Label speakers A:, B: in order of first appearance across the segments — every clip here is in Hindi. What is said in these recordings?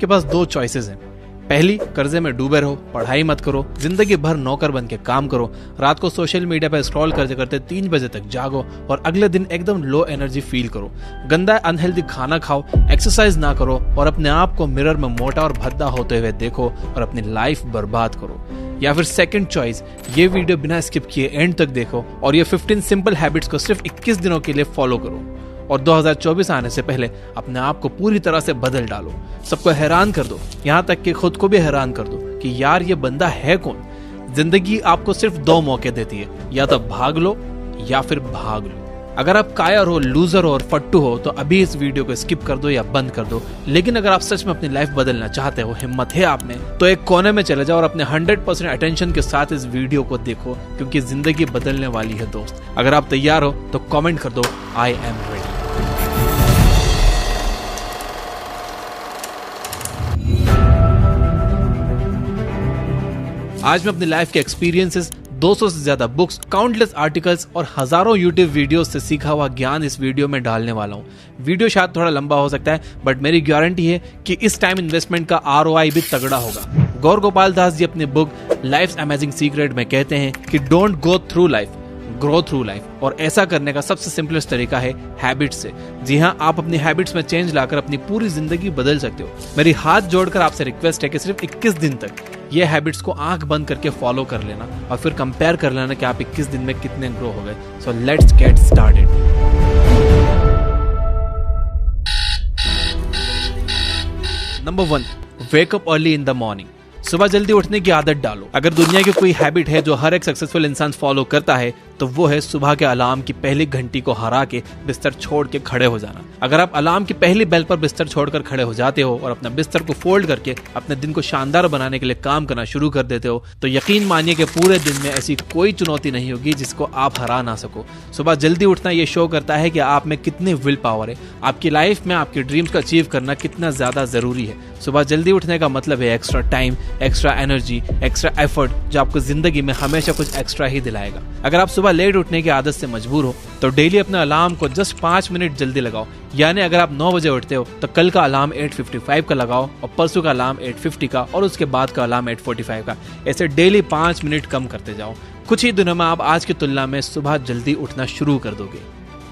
A: आपके पास दो चॉइसेस हैं। पहली, कर्जे में डूबे रहो, पढ़ाई मत करो, जिंदगी भर नौकर बन के काम करो, रात को सोशल मीडिया पर स्क्रॉल करते करते 3 बजे तक जागो और अगले दिन एकदम लो एनर्जी फील करो, गंदा अनहेल्दी खाना खाओ, एक्सरसाइज ना करो और अपने आप को मिरर में मोटा और भद्दा होते हुए देखो और अपनी लाइफ बर्बाद करो। या फिर सेकंड चॉइस, ये वीडियो बिना स्किप किए एंड तक देखो और ये 15 सिंपल हैबिट्स को सिर्फ 21 दिनों के लिए फॉलो करो और 2024 आने से पहले अपने आप को पूरी तरह से बदल डालो। सबको हैरान कर दो, यहाँ तक कि खुद को भी हैरान कर दो कि यार ये बंदा है कौन। जिंदगी आपको सिर्फ 2 मौके देती है, या तो भाग लो या फिर भाग लो। अगर आप कायर हो, लूजर हो और फट्टू हो तो अभी इस वीडियो को स्किप कर दो या बंद कर दो। लेकिन अगर आप सच में अपनी लाइफ बदलना चाहते हो, हिम्मत है आप में, तो एक कोने में चले जाओ और अपने 100% अटेंशन के साथ इस वीडियो को देखो, क्योंकि जिंदगी बदलने वाली है दोस्त। अगर आप तैयार हो तो कमेंट कर दो, आई एम रेडी। आज मैं अपनी लाइफ के एक्सपीरियंसेस, 200 से ज्यादा बुक्स, काउंटलेस आर्टिकल्स और हजारों यूट्यूब वीडियोस से सीखा हुआ ज्ञान इस वीडियो में डालने वाला हूँ। वीडियो शायद थोड़ा लंबा हो सकता है, बट मेरी गारंटी है कि इस टाइम इन्वेस्टमेंट का ROI भी तगड़ा होगा। गौर गोपाल दास जी अपनी बुक लाइफ्स अमेजिंग सीक्रेट में कहते हैं कि don't go through life, grow through life. और ऐसा करने का सबसे सिंपलेस्ट तरीका है हैबिट्स से। जी हाँ, आप अपनी हैबिट्स में चेंज लाकर अपनी पूरी जिंदगी बदल सकते हो। मेरी हाथ जोड़कर आपसे रिक्वेस्ट है कि सिर्फ 21 दिन तक ये हैबिट्स को आंख बंद करके फॉलो कर लेना और फिर कंपेयर कर लेना कि आप 21 दिन में कितने ग्रो हो गए। So let's get started. Number 1, wake up early in the morning. सुबह जल्दी उठने की आदत डालो। अगर दुनिया की कोई हैबिट है जो हर एक सक्सेसफुल इंसान फॉलो करता है तो वो है सुबह के अलार्म की पहली घंटी को हरा के बिस्तर छोड़ के खड़े हो जाना। अगर आप अलार्म की पहली बेल पर बिस्तर छोड़कर खड़े हो जाते हो और अपना बिस्तर को फोल्ड करके अपने दिन को शानदार बनाने के लिए काम करना शुरू कर देते हो तो यकीन मानिए कि पूरे दिन में ऐसी कोई चुनौती नहीं होगी जिसको आप हरा ना सको। सुबह जल्दी उठना ये शो करता है कि आप में कितनी विल पावर है, आपकी लाइफ में आपके ड्रीम्स को अचीव करना कितना ज्यादा जरूरी है। सुबह जल्दी उठने का मतलब है extra time, extra energy, extra effort, जो आपको जिंदगी में हमेशा कुछ एक्स्ट्रा ही दिलाएगा। अगर आप सुबह लेट उठने की आदत से मजबूर हो तो डेली अपने अलार्म को जस्ट 5 मिनट जल्दी लगाओ। यानी अगर आप 9 बजे उठते हो तो कल का अलार्म 8:55 का लगाओ और परसों का अलार्म 8:50 का और उसके बाद का अलार्म 8:45 का। ऐसे डेली 5 मिनट कम करते जाओ। कुछ ही दिनों में आप आज की तुलना में सुबह जल्दी उठना शुरू कर दोगे।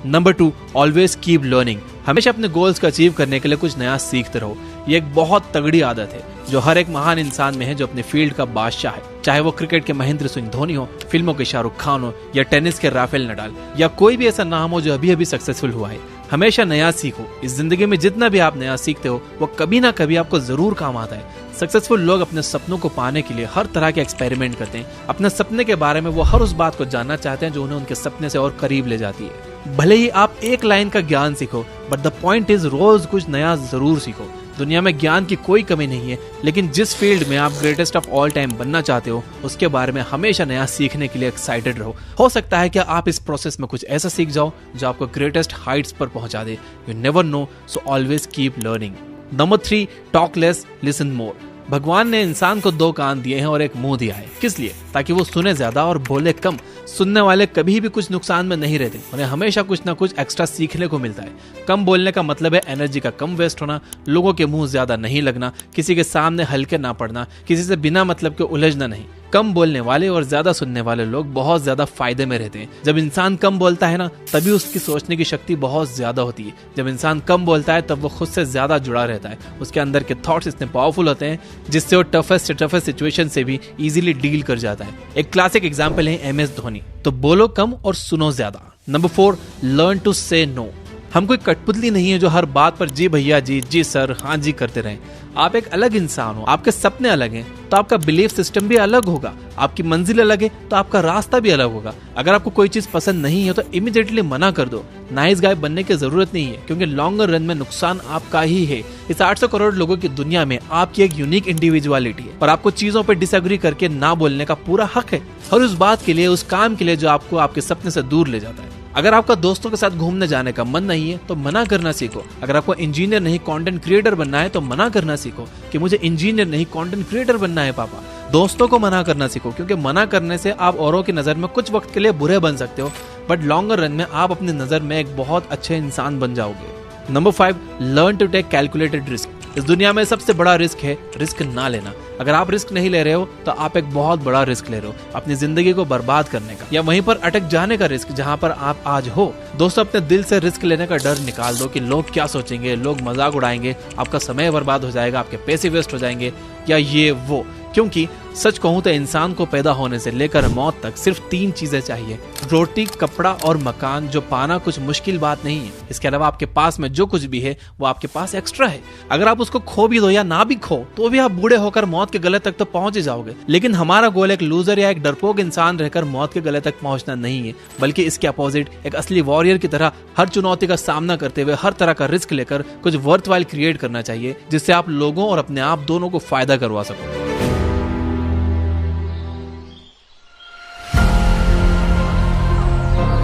A: Number 2, always keep learning. हमेशा अपने गोल्स को अचीव करने के लिए कुछ नया सीखते रहो। ये एक बहुत तगड़ी आदत है जो हर एक महान इंसान में है जो अपने फील्ड का बादशाह है। चाहे वो क्रिकेट के महेंद्र सिंह धोनी हो, फिल्मों के शाहरुख खान हो या टेनिस के राफेल नडाल या कोई भी ऐसा नाम हो जो अभी अभी सक्सेसफुल हुआ है। हमेशा नया सीखो। इस जिंदगी में जितना भी आप नया सीखते हो वो कभी ना कभी आपको जरूर काम आता है। सक्सेसफुल लोग अपने सपनों को पाने के लिए हर तरह के एक्सपेरिमेंट करते हैं। अपने सपने के बारे में वो हर उस बात को जानना चाहते हैं जो उन्हें उनके सपने से और करीब ले जाती है। भले ही आप एक लाइन का ज्ञान सीखो, but the point is rose कुछ नया जरूर सीखो। दुनिया में ज्ञान की कोई कमी नहीं है, लेकिन जिस फील्ड में आप ग्रेटेस्ट ऑफ ऑल टाइम बनना चाहते हो उसके बारे में हमेशा नया सीखने के लिए एक्साइटेड रहो। हो सकता है कि आप इस प्रोसेस में कुछ ऐसा सीख जाओ जो आपको ग्रेटेस्ट हाइट्स पर पहुंचा दे। You never know, so always keep learning. Number 3, talk less, listen more. भगवान ने इंसान को 2 कान दिए हैं और एक मुंह दिया है। किस लिए? ताकि वो सुने ज्यादा और बोले कम। सुनने वाले कभी भी कुछ नुकसान में नहीं रहते, उन्हें हमेशा कुछ ना कुछ एक्स्ट्रा सीखने को मिलता है। कम बोलने का मतलब है एनर्जी का कम वेस्ट होना, लोगों के मुंह ज्यादा नहीं लगना, किसी के सामने हल्के ना पड़ना, किसी से बिना मतलब के उलझना नहीं। कम बोलने वाले और ज्यादा सुनने वाले लोग बहुत ज्यादा फायदे में रहते हैं। जब इंसान कम बोलता है ना, तभी उसकी सोचने की शक्ति बहुत ज्यादा होती है। जब इंसान कम बोलता है तब वो खुद से ज्यादा जुड़ा रहता है। उसके अंदर के थॉट्स इतने पावरफुल होते हैं जिससे वो टफेस्ट सिचुएशन से भी इजीली डील कर जाता है। एक क्लासिक एग्जांपल है MS धोनी। तो बोलो कम और सुनो ज्यादा। नंबर 4, लर्न टू से नो। हम कोई कठपुतली नहीं है जो हर बात पर जी भैया जी, जी सर, हाँ जी करते रहें। आप एक अलग इंसान हो, आपके सपने अलग हैं तो आपका बिलीफ सिस्टम भी अलग होगा। आपकी मंजिल अलग है तो आपका रास्ता भी अलग होगा। अगर आपको कोई चीज पसंद नहीं है तो इमीडिएटली मना कर दो। नाइस गाय बनने की जरूरत नहीं है, क्योंकि लॉन्गर रन में नुकसान आपका ही है। इस 800 करोड़ लोगों की दुनिया में आपकी एक यूनिक इंडिविजुअलिटी है और आपको चीजों पर डिसएग्री करके ना बोलने का पूरा हक है, हर उस बात के लिए, उस काम के लिए जो आपको आपके सपने से दूर ले जाता है। अगर आपका दोस्तों के साथ घूमने जाने का मन नहीं है तो मना करना सीखो। अगर आपको इंजीनियर नहीं कंटेंट क्रिएटर बनना है तो मना करना सीखो कि मुझे इंजीनियर नहीं कंटेंट क्रिएटर बनना है पापा। दोस्तों को मना करना सीखो, क्योंकि मना करने से आप औरों की नजर में कुछ वक्त के लिए बुरे बन सकते हो, बट लॉन्गर रन में आप अपनी नजर में एक बहुत अच्छे इंसान बन जाओगे। Number 5, learn to take calculated risk. इस दुनिया में सबसे बड़ा रिस्क है रिस्क ना लेना। अगर आप रिस्क नहीं ले रहे हो तो आप एक बहुत बड़ा रिस्क ले रहे हो, अपनी जिंदगी को बर्बाद करने का या वहीं पर अटक जाने का रिस्क जहां पर आप आज हो। दोस्तों, अपने दिल से रिस्क लेने का डर निकाल दो कि लोग क्या सोचेंगे, लोग मजाक उड़ाएंगे, आपका समय बर्बाद हो जाएगा, आपके पैसे वेस्ट हो जाएंगे या ये वो। क्योंकि सच कहूं तो इंसान को पैदा होने से लेकर मौत तक सिर्फ 3 चीजें चाहिए, रोटी, कपड़ा और मकान, जो पाना कुछ मुश्किल बात नहीं है। इसके अलावा आपके पास में जो कुछ भी है वो आपके पास एक्स्ट्रा है। अगर आप उसको खो भी दो या ना भी खो तो भी आप बूढ़े होकर मौत के गले तक तो पहुंच ही जाओगे। लेकिन हमारा गोल एक लूजर या एक डरपोक इंसान रहकर मौत के गले तक पहुंचना नहीं है, बल्कि इसके अपोजिट एक असली वॉरियर की तरह हर चुनौती का सामना करते हुए हर तरह का रिस्क लेकर कुछ वर्थवाइल क्रिएट करना चाहिए, जिससे आप लोगों और अपने आप दोनों को फायदा करवा सको।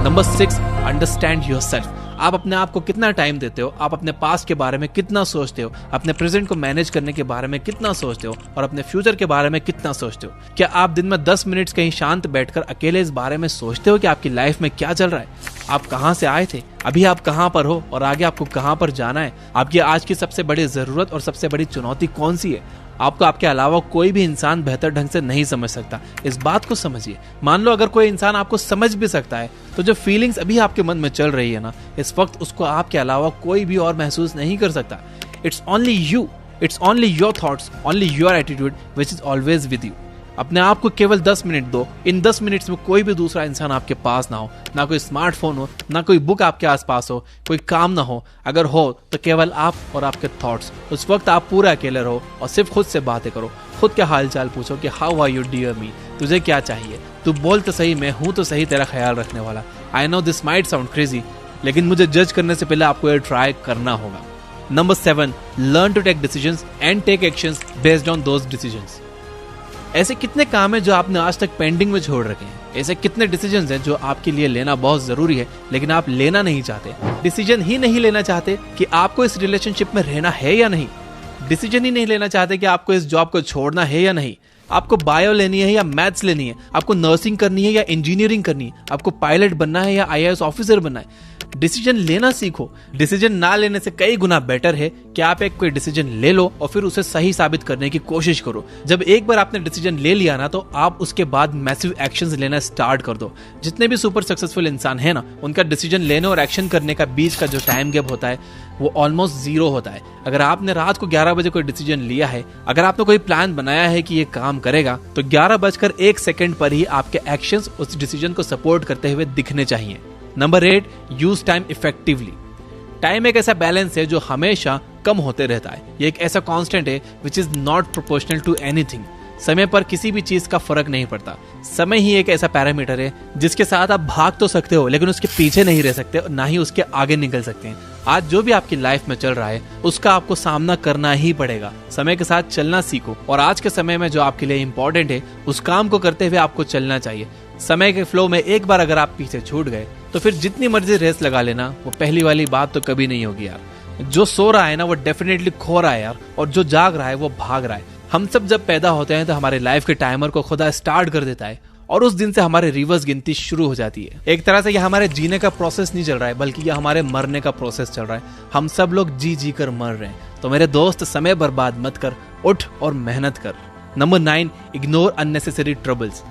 A: Number 6, understand yourself. आप अपने आप को कितना टाइम देते हो, आप अपने पास्ट के बारे में कितना सोचते हो, अपने प्रेजेंट को मैनेज करने के बारे में कितना सोचते हो और अपने फ्यूचर के बारे में कितना सोचते हो। क्या आप दिन में 10 मिनट कहीं शांत बैठकर अकेले इस बारे में सोचते हो कि आपकी लाइफ में क्या चल रहा है, आप कहां से आए थे, अभी आप कहां पर हो और आगे आपको कहां पर जाना है, आपकी आज की सबसे बड़ी जरूरत और सबसे बड़ी चुनौती कौन सी है। आपको आपके अलावा कोई भी इंसान बेहतर ढंग से नहीं समझ सकता, इस बात को समझिए। मान लो अगर कोई इंसान आपको समझ भी सकता है तो जो फीलिंग्स अभी आपके मन में चल रही है ना, इस वक्त उसको आपके अलावा कोई भी और महसूस नहीं कर सकता। It's only you, it's only your thoughts, only your attitude which is always with you. अपने आप को केवल 10 मिनट दो। इन 10 मिनट्स में कोई भी दूसरा इंसान आपके पास ना हो, ना कोई स्मार्टफोन हो, ना कोई बुक आपके आसपास हो, कोई काम ना हो। अगर हो तो केवल आप और आपके थॉट्स। उस वक्त आप पूरा अकेले रहो और सिर्फ खुद से बातें करो। खुद के हाल चाल पूछो कि हाउ आर यू डियर मी, तुझे क्या चाहिए, तू बोल तो सही, मैं हूं तो सही तेरा ख्याल रखने वाला। I know this might sound crazy, लेकिन मुझे जज करने से पहले आपको ये ट्राई करना होगा। Number 7, learn to take decisions and take actions based on those decisions. ऐसे कितने काम हैं जो आपने आज तक पेंडिंग में छोड़ रखे हैं? ऐसे कितने डिसीजंस हैं जो आपके लिए लेना बहुत जरूरी है लेकिन आप लेना नहीं चाहते? डिसीजन ही नहीं लेना चाहते कि आपको इस रिलेशनशिप में रहना है या नहीं। डिसीजन ही नहीं लेना चाहते कि आपको इस जॉब को छोड़ना है या नहीं। आपको बायो लेनी है या मैथ्स लेनी है, आपको नर्सिंग करनी है या इंजीनियरिंग करनी है, आपको पायलट बनना है या IAS ऑफिसर बनना है। डिसीजन लेना सीखो। डिसीजन ना लेने से कई गुना बेटर है कि आप एक कोई डिसीजन ले लो और फिर उसे सही साबित करने की कोशिश करो। जब एक बार आपने डिसीजन ले लिया ना, तो आप उसके बाद मैसिव एक्शंस लेना स्टार्ट कर दो। जितने भी सुपर सक्सेसफुल इंसान है ना, उनका डिसीजन लेने और एक्शन करने का बीच का जो टाइम गैप होता है वो ऑलमोस्ट 0 होता है। अगर आपने रात को 11 बजे कोई डिसीजन लिया है, अगर आपने कोई प्लान बनाया है कि ये काम करेगा, तो 11:01 पर ही आपके एक्शंस उस डिसीजन को सपोर्ट करते हुए दिखने चाहिए। Number 8, use time effectively. Time एक ऐसा बैलेंस है जो हमेशा कम होते रहता है। ये एक ऐसा कांस्टेंट है which is not proportional to anything. समय पर किसी भी चीज का फर्क नहीं पड़ता। समय ही एक ऐसा पैरामीटर है जिसके साथ आप भाग तो सकते हो लेकिन उसके पीछे नहीं रह सकते और ना ही उसके आगे निकल सकते हैं। आज जो भी आपकी लाइफ में चल रहा है उसका आपको सामना करना ही पड़ेगा। समय के साथ चलना सीखो और आज के समय में जो आपके लिए इंपॉर्टेंट है उस काम को करते हुए आपको चलना चाहिए। समय के फ्लो में एक बार अगर आप पीछे छूट गए तो फिर जितनी मर्जी रेस लगा लेना, वो पहली वाली बात तो कभी नहीं होगी यार। जो सो रहा है ना वो डेफिनेटली खो रहा है यार, और जो जाग रहा है वो भाग रहा है। हम सब जब पैदा होते हैं तो हमारे लाइफ के टाइमर को खुदा स्टार्ट कर देता है और उस दिन से हमारे रिवर्स गिनती शुरू हो जाती है। एक तरह से यह हमारे जीने का प्रोसेस नहीं चल रहा है, बल्कि यह हमारे मरने का प्रोसेस चल रहा है। हम सब लोग जी जी कर मर रहे हैं। तो मेरे दोस्त, समय बर्बाद मत कर, उठ और मेहनत कर। Number 9, ignore unnecessary troubles.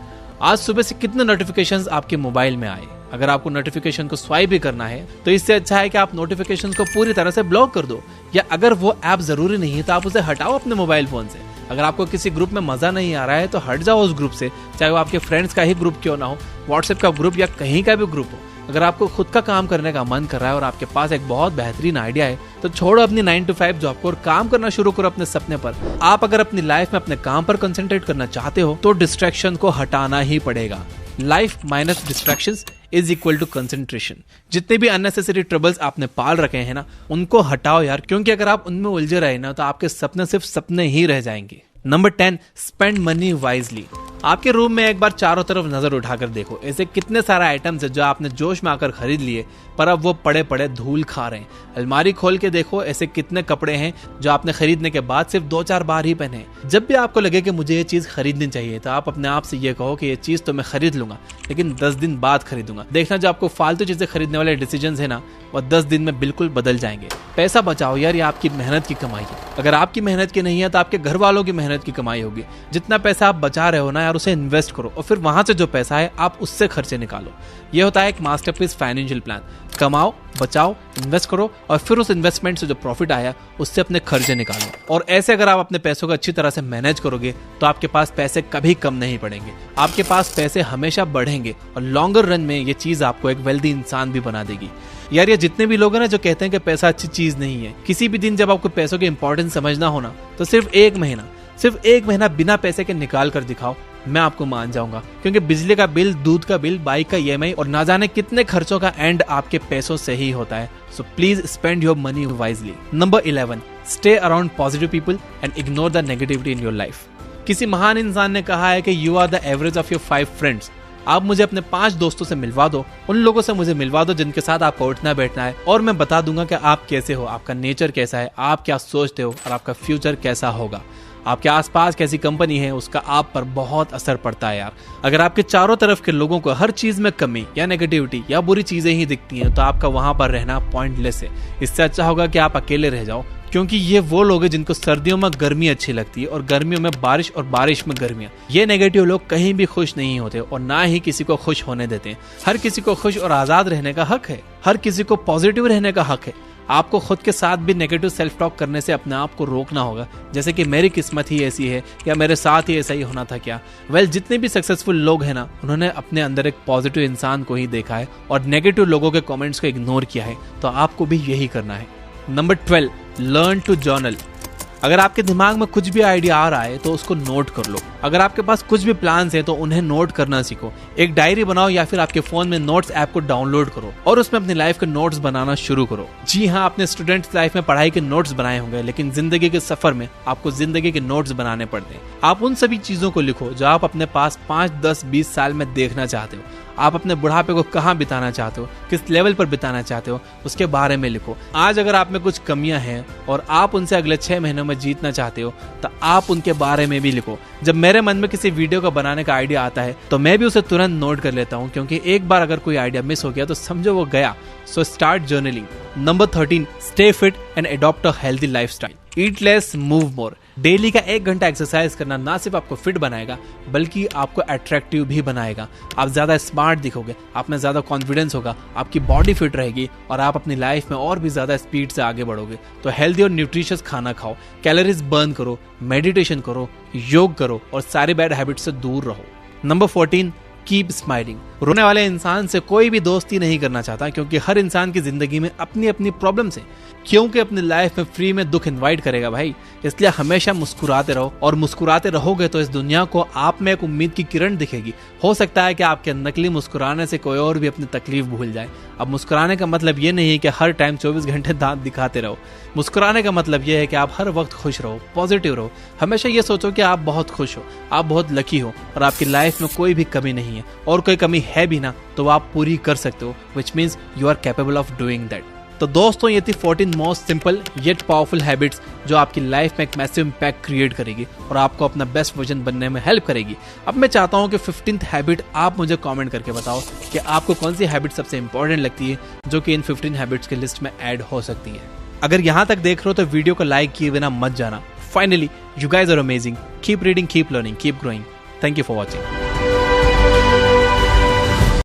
A: आज सुबह से कितने नोटिफिकेशंस आपके मोबाइल में आए? अगर आपको नोटिफिकेशन को स्वाइप भी करना है तो इससे अच्छा है कि आप नोटिफिकेशन को पूरी तरह से ब्लॉक कर दो, या अगर वो ऐप जरूरी नहीं है तो आप उसे हटाओ अपने मोबाइल फोन से। अगर आपको किसी ग्रुप में मजा नहीं आ रहा है तो हट जाओ उस ग्रुप से, चाहे वो आपके फ्रेंड्स का ही ग्रुप क्यों ना हो, व्हाट्सएप का ग्रुप या कहीं का भी ग्रुप हो। अगर आपको खुद का काम करने का मन कर रहा है और आपके पास एक बहुत बेहतरीन आइडिया है तो छोड़ो अपनी 9 to 5 जॉब को और काम करना शुरू करो अपने सपने पर। आप अगर अपनी लाइफ में अपने काम पर कंसंट्रेट करना चाहते हो तो डिस्ट्रैक्शन को हटाना ही पड़ेगा। Life minus distractions is equal to concentration. जितने भी अननेसेसरी ट्रबल्स आपने पाल रखे हैं ना, उनको हटाओ यार, क्योंकि अगर आप उनमें उलझे रहे ना तो आपके सपने सिर्फ सपने ही रह जाएंगे। Number 10, spend money wisely. आपके रूम में एक बार चारों तरफ नजर उठाकर देखो, ऐसे कितने सारे आइटम्स है जो आपने जोश में आकर खरीद लिए पर अब वो पड़े पड़े धूल खा रहे हैं। अलमारी खोल के देखो, ऐसे कितने कपड़े हैं जो आपने खरीदने के बाद सिर्फ 2-4 बार ही पहने हैं। जब भी आपको लगे कि मुझे ये चीज खरीदनी चाहिए तो आप अपने आप से ये कहो कि ये चीज तो मैं खरीद लूंगा, लेकिन 10 दिन बाद खरीदूंगा। देखना जो आपको फालतू चीजें खरीदने वाले डिसीजन है ना, वह 10 दिन में बिल्कुल बदल जाएंगे। पैसा बचाओ यार, ये आपकी मेहनत की कमाई है। अगर आपकी मेहनत की नहीं है तो आपके घर वालों की मेहनत की कमाई होगी। जितना पैसा आप बचा रहे हो ना यार, उसे इन्वेस्ट करो और फिर वहां से जो पैसा है आप उससे खर्चे निकालो। ये होता है एक मास्टरपीस फाइनेंशियल प्लान। कमाओ, बचाओ, इन्वेस्ट करो और फिर उस इन्वेस्टमेंट से जो प्रॉफिट आया उससे अपने खर्चे निकालो। और ऐसे अगर आप अपने पैसों को अच्छी तरह से मैनेज करोगे तो आपके पास पैसे कभी कम नहीं पड़ेंगे, आपके पास पैसे हमेशा बढ़ेंगे और लॉन्गर रन में ये चीज आपको एक वेल्दी इंसान भी बना देगी। यार ये जितने भी लोग हैं ना जो कहते हैं कि पैसा अच्छी चीज नहीं है, किसी भी दिन जब आपको पैसों की इंपॉर्टेंस समझना हो ना तो सिर्फ एक महीना बिना पैसे के निकाल कर दिखाओ, मैं आपको मान जाऊंगा। क्योंकि बिजली का बिल, दूध का बिल, बाइक का EMI और ना जाने कितने खर्चों का एंड आपके पैसों से ही होता है। So please spend your money wisely. Number 11, stay around positive people and ignore the negativity in your life. किसी महान इंसान ने कहा है कि you are the average of your 5 friends. आप मुझे अपने 5 दोस्तों से मिलवा दो, उन लोगों से मुझे मिलवा दो जिनके साथ आपको उठना बैठना है, और मैं बता दूंगा कि आप कैसे हो, आपका नेचर कैसा है, आप क्या सोचते हो और आपका फ्यूचर कैसा होगा। आपके आसपास कैसी कंपनी है उसका आप पर बहुत असर पड़ता है यार। अगर आपके चारों तरफ के लोगों को हर चीज में कमी या नेगेटिविटी या बुरी चीजें ही दिखती हैं तो आपका वहां पर रहना पॉइंटलेस है। इससे अच्छा होगा कि आप अकेले रह जाओ, क्योंकि ये वो लोग हैं जिनको सर्दियों में गर्मी अच्छी लगती है और गर्मियों में बारिश और बारिश में गर्मियां। ये नेगेटिव लोग कहीं भी खुश नहीं होते और ना ही किसी को खुश होने देते हैं। हर किसी को खुश और आजाद रहने का हक है, हर किसी को पॉजिटिव रहने का हक है। आपको खुद के साथ भी नेगेटिव सेल्फ टॉक करने से अपने आप को रोकना होगा, जैसे कि मेरी किस्मत ही ऐसी है या मेरे साथ ही ऐसा ही होना था क्या। जितने भी सक्सेसफुल लोग हैं ना, उन्होंने अपने अंदर एक पॉजिटिव इंसान को ही देखा है और नेगेटिव लोगों के कमेंट्स को इग्नोर किया है। तो आपको भी यही करना है। Number 12, learn to journal. अगर आपके दिमाग में कुछ भी आइडिया आ रहा है तो उसको नोट कर लो। अगर आपके पास कुछ भी प्लान्स हैं तो उन्हें नोट करना सीखो। एक डायरी बनाओ या फिर आपके फोन में नोट्स ऐप को डाउनलोड करो और उसमें अपनी लाइफ के नोट्स बनाना शुरू करो। जी हाँ, आपने स्टूडेंट्स लाइफ में पढ़ाई के नोट्स बनाए होंगे, लेकिन जिंदगी के सफर में आपको जिंदगी के नोट्स बनाने पड़ते हैं। आप उन सभी चीजों को लिखो जो आप अपने पास 5, 10, 20 साल में देखना चाहते हो। आप अपने बुढ़ापे को कहाँ बिताना चाहते हो, किस लेवल पर बिताना चाहते हो, उसके बारे में लिखो। आज अगर आप में कुछ कमियां हैं और आप उनसे अगले 6 महीनों में जीतना चाहते हो तो आप उनके बारे में भी लिखो। जब मेरे मन में किसी वीडियो को बनाने का आइडिया आता है तो मैं भी उसे तुरंत नोट कर लेता हूँ, क्योंकि एक बार अगर कोई आइडिया मिस हो गया तो समझो वो गया। So start journaling. Number 13, stay fit and adopt a healthy lifestyle. Eat less, move more. Daily का 1 घंटा एक्सरसाइज करना ना सिर्फ आपको फिट बनाएगा बल्कि आपको अट्रैक्टिव भी बनाएगा। आप ज्यादा स्मार्ट दिखोगे, आप में ज्यादा कॉन्फिडेंस होगा, आपकी बॉडी फिट रहेगी और आप अपनी लाइफ में और भी ज्यादा स्पीड से आगे बढ़ोगे। तो हेल्दी और न्यूट्रिशियस खाना खाओ, कैलोरीज बर्न करो, मेडिटेशन करो, योग करो और सारे बैड हैबिट से दूर रहो। Number 14, keep smiling. रोने वाले इंसान से कोई भी दोस्ती नहीं करना चाहता, क्योंकि हर इंसान की जिंदगी में अपनी अपनी प्रॉब्लम्स हैं। क्योंकि अपनी लाइफ में फ्री में दुख इनवाइट करेगा भाई। इसलिए हमेशा मुस्कुराते रहो और मुस्कुराते रहोगे तो इस दुनिया को आप में एक उम्मीद की किरण दिखेगी। हो सकता है कि आपके नकली मुस्कुराने से कोई और भी अपनी तकलीफ भूल जाए। अब मुस्कुराने का मतलब ये नहीं है कि हर टाइम 24 घंटे दांत दिखाते रहो। मुस्कुराने का मतलब ये है कि आप हर वक्त खुश रहो, पॉजिटिव रहो। हमेशा ये सोचो कि आप बहुत खुश हो, आप बहुत लकी हो और आपकी लाइफ में कोई भी कमी नहीं है, और कोई कमी है भी ना तो आप पूरी कर सकते हो, which means you are capable of doing that. तो दोस्तों, ये थी 14 most simple yet powerful habits जो आपकी लाइफ में एक मैसिव इम्पैक्ट क्रिएट करेगी और आपको अपना बेस्ट वर्जन बनने में हेल्प करेगी। अब मैं चाहता हूँ कि 15th हैबिट आप मुझे कमेंट करके बताओ कि आपको कौन सी हैबिट सबसे इंपॉर्टेंट लगती है जो कि इन 15 हैबिट्स के लिस्ट में ऐड हो सकती है। अगर यहाँ तक देख रहे हो तो वीडियो को लाइक किए बिना मत जाना। Finally, you guys are amazing. Keep reading, keep learning, keep growing. Thank you for watching.